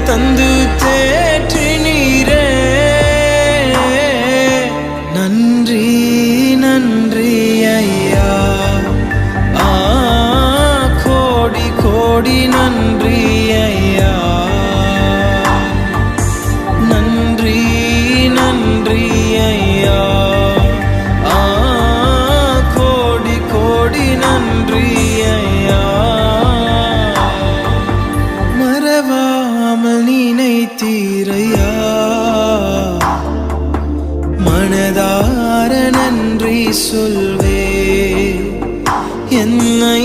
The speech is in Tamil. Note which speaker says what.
Speaker 1: தந்து தேற்றினீரே. நன்றி நன்றி ஐயா, கோடி கோடி நன்றி ஐயா. நன்றி நன்றி ஐயா, கோடி கோடி நன்றி ஐயா. மறவாமல் நினைத்தீரையா, மனதார நன்றி சொல்வே. என்னை